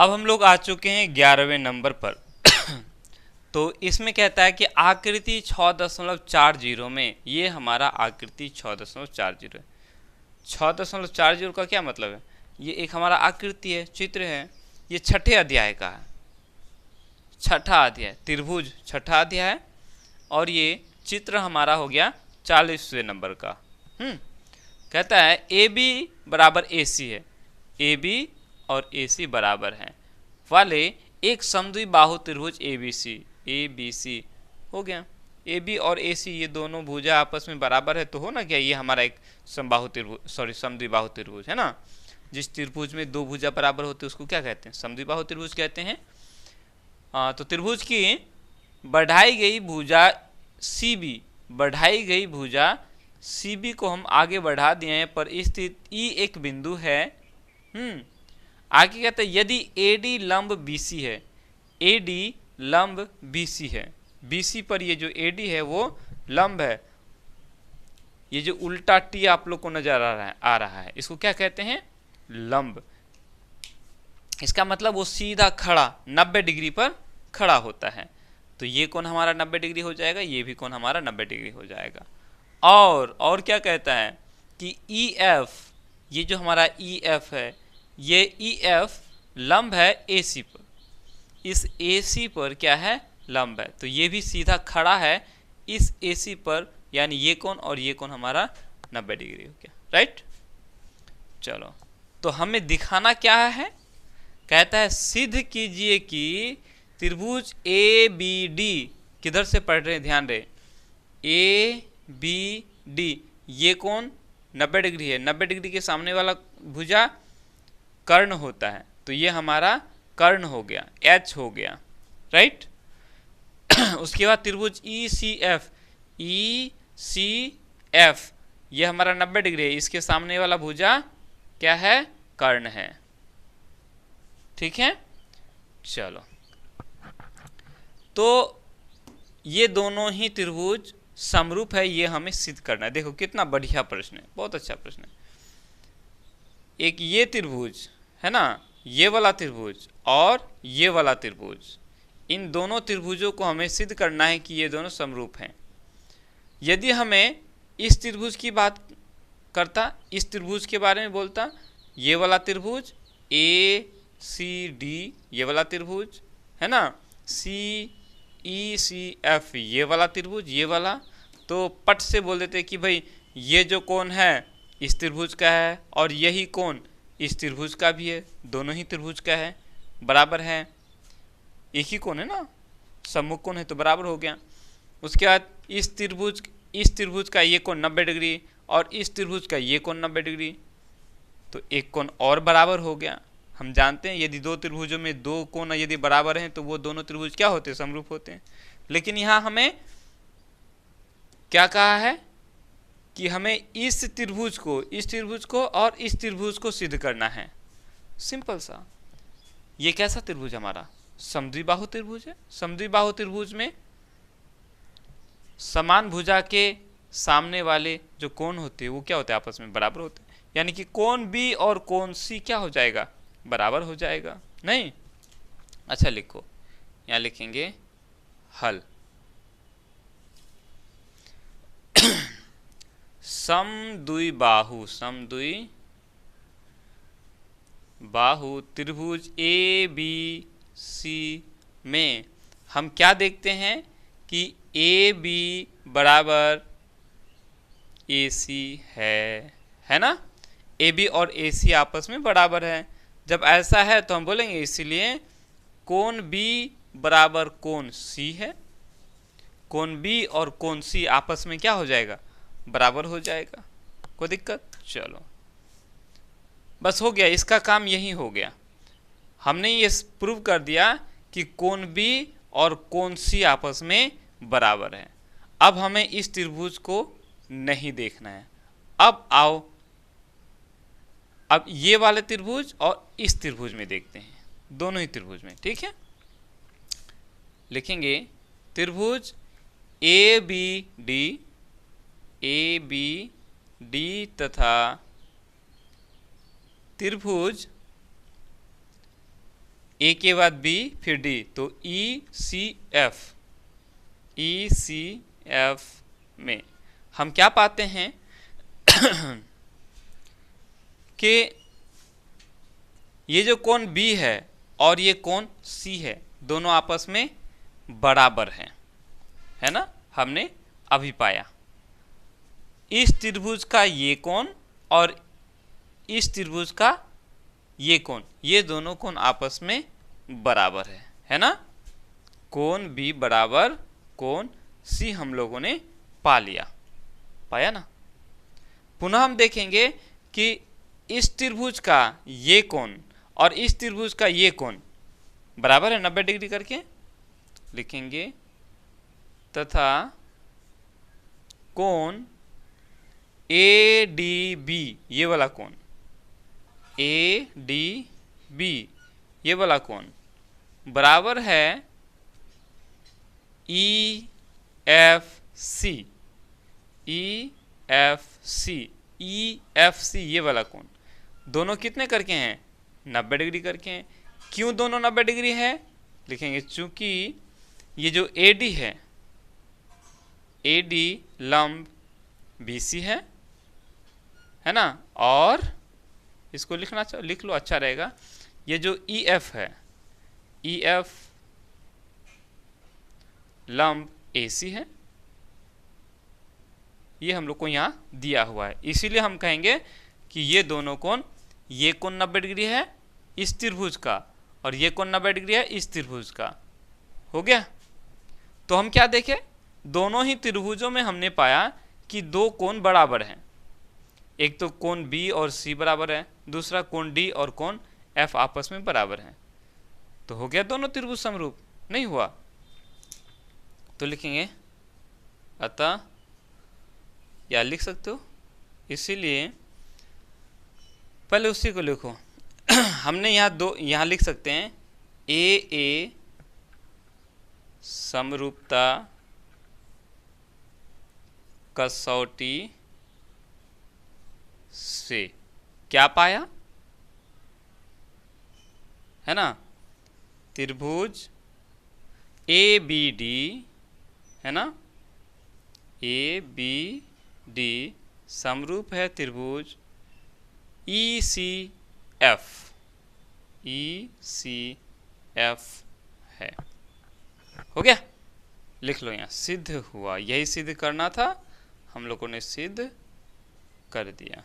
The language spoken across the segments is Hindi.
अब हम लोग आ चुके हैं 11वें नंबर पर। तो इसमें कहता है कि आकृति 6.40 में, ये हमारा आकृति 6.40 है। 6.40 का क्या मतलब है? ये एक हमारा आकृति है, चित्र है। ये छठे अध्याय का है, छठा अध्याय, त्रिभुज छठा अध्याय, और ये चित्र हमारा हो गया 40वें नंबर का। कहता है ए बी बराबर ए सी है, ए बी और ए सी बराबर हैं वाले एक समद्विबाहु त्रिभुज ए बी सी हो गया। ए बी और ए सी ये दोनों भुजा आपस में बराबर है तो हो ना क्या, ये हमारा एक समबाहु त्रिभुज, सॉरी समद्विबाहु त्रिभुज है ना। जिस त्रिभुज में दो भुजा बराबर होते हैं उसको क्या कहते हैं? समद्विबाहु त्रिभुज कहते हैं। तो त्रिभुज की बढ़ाई गई भुजा सी बी, बढ़ाई गई भुजा सी बी को हम आगे बढ़ा दिए हैं, पर स्थित ई एक बिंदु है। आगे कहते हैं यदि ए डी लंब बी सी है, ए डी लंब बी सी है, बी सी पर ये जो ए डी है वो लंब है। ये जो उल्टा टी आप लोग को नजर आ रहा है इसको क्या कहते हैं? लंब। इसका मतलब वो सीधा खड़ा 90 डिग्री पर खड़ा होता है। तो ये कोण हमारा 90 डिग्री हो जाएगा, ये भी कोण हमारा 90 डिग्री हो जाएगा। और क्या कहता है कि ई एफ, ये जो हमारा ई एफ है, ये ई एफ लंब है ए सी पर, इस ए सी पर क्या है? लंब है। तो ये भी सीधा खड़ा है इस ए सी पर, यानी ये कोण और ये कोण हमारा 90 डिग्री हो गया। राइट, चलो तो हमें दिखाना क्या है? कहता है सिद्ध कीजिए कि त्रिभुज ए बी डी, किधर से पढ़ रहे हैं ध्यान रहे, ए बी डी ये कोण 90 डिग्री है, 90 डिग्री के सामने वाला भुजा कर्ण होता है, तो ये हमारा कर्ण हो गया, एच हो गया। राइट उसके बाद त्रिभुज ई सी एफ, ई सी एफ ये हमारा 90 डिग्री है, इसके सामने वाला भुजा क्या है? कर्ण है। ठीक है, चलो तो ये दोनों ही त्रिभुज समरूप है, ये हमें सिद्ध करना है। देखो कितना बढ़िया प्रश्न है, बहुत अच्छा प्रश्न है। एक ये त्रिभुज है ना, ये वाला त्रिभुज और ये वाला त्रिभुज, इन दोनों त्रिभुजों को हमें सिद्ध करना है कि ये दोनों समरूप हैं। यदि हमें इस त्रिभुज की बात करता, इस त्रिभुज के बारे में बोलता, ये वाला त्रिभुज ए सी डी ये वाला त्रिभुज है ना, सी ई सी एफ ये वाला त्रिभुज, ये वाला, तो पट से बोल देते कि भाई ये जो कोण है इस त्रिभुज का है और यही कोण इस त्रिभुज का भी है, दोनों ही त्रिभुज का है, बराबर है, एक ही कोण है ना, सम्मुख कोण है तो बराबर हो गया। उसके बाद इस त्रिभुज का ये कोण 90 डिग्री और इस त्रिभुज का ये कोण 90 डिग्री, तो एक कोण और बराबर हो गया। हम जानते हैं यदि दो त्रिभुजों में दो कोण यदि बराबर हैं तो वो दोनों त्रिभुज क्या होते हैं? समरूप होते हैं। लेकिन यहाँ हमें क्या कहा है कि हमें इस त्रिभुज को और इस त्रिभुज को सिद्ध करना है। सिंपल सा, ये कैसा त्रिभुज हमारा? समद्विबाहु त्रिभुज है। समद्विबाहु त्रिभुज में समान भुजा के सामने वाले जो कोण होते हैं वो क्या होते हैं? आपस में बराबर होते हैं, यानी कि कोण बी और कोण सी क्या हो जाएगा? बराबर हो जाएगा। नहीं, अच्छा लिखो, यहाँ लिखेंगे हल। समद्विबाहु त्रिभुज ए बी सी में हम क्या देखते हैं कि ए बी बराबर ए सी है ना, ए बी और ए सी आपस में बराबर है। जब ऐसा है तो हम बोलेंगे इसीलिए कोण बी बराबर कोण सी है, कोण बी और कोण सी आपस में क्या हो जाएगा? बराबर हो जाएगा। कोई दिक्कत? चलो बस हो गया, इसका काम यही हो गया। हमने ये प्रूव कर दिया कि कोण बी और कोण सी आपस में बराबर है। अब हमें इस त्रिभुज को नहीं देखना है। अब आओ, अब ये वाले त्रिभुज और इस त्रिभुज में देखते हैं, दोनों ही त्रिभुज में। ठीक है, लिखेंगे त्रिभुज ए बी डी तथा त्रिभुज ए के बाद बी फिर डी, तो ई सी एफ में हम क्या पाते हैं कि ये जो कोण बी है और ये कोण सी है दोनों आपस में बराबर है ना, हमने अभी पाया। इस त्रिभुज का ये कोण और इस त्रिभुज का ये कोण, ये दोनों कोण आपस में बराबर है ना। कोण बी बराबर कोण सी हम लोगों ने पाया ना। पुनः हम देखेंगे कि इस त्रिभुज का ये कोण और इस त्रिभुज का ये कोण बराबर है 90 डिग्री करके लिखेंगे, तथा कोण ए डी बी ये वाला कोण, ए डी बी ये वाला कोण बराबर है ई एफ सी ये वाला कोण। दोनों कितने करके हैं 90 डिग्री करके हैं। क्यों दोनों 90 डिग्री है लिखेंगे, चूंकि ये जो AD है, AD लंब BC है ना, और इसको लिख लो अच्छा रहेगा। ये जो EF है, EF लंब AC है, ये हम लोग को यहाँ दिया हुआ है। इसीलिए हम कहेंगे कि ये दोनों कोण, ये कोण 90 डिग्री है इस त्रिभुज का और ये कोण 90 डिग्री है इस त्रिभुज का। हो गया। तो हम क्या देखें, दोनों ही त्रिभुजों में हमने पाया कि दो कोण बराबर हैं। एक तो कोण बी और सी बराबर है, दूसरा कोण डी और कोण एफ आपस में बराबर हैं। तो हो गया दोनों त्रिभुज समरूप। नहीं हुआ तो लिखेंगे अतः, या लिख सकते हो, इसीलिए पहले उसी को लिखो। हमने यहाँ लिख सकते हैं ए समरूपता कसौटी से क्या पाया, है ना, त्रिभुज ABD, है ना, ABD समरूप है त्रिभुज ECF है। हो गया, लिख लो यहाँ, सिद्ध हुआ। यही सिद्ध करना था, हम लोगों ने सिद्ध कर दिया।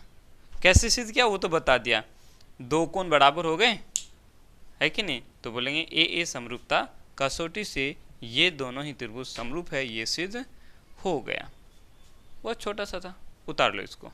कैसे सिद्ध किया वो तो बता दिया। दो कोण बराबर हो गए, है कि नहीं, तो बोलेंगे ए समरूपता कसौटी से ये दोनों ही त्रिभुज समरूप है, ये सिद्ध हो गया। बहुत छोटा सा था, उतार लो इसको।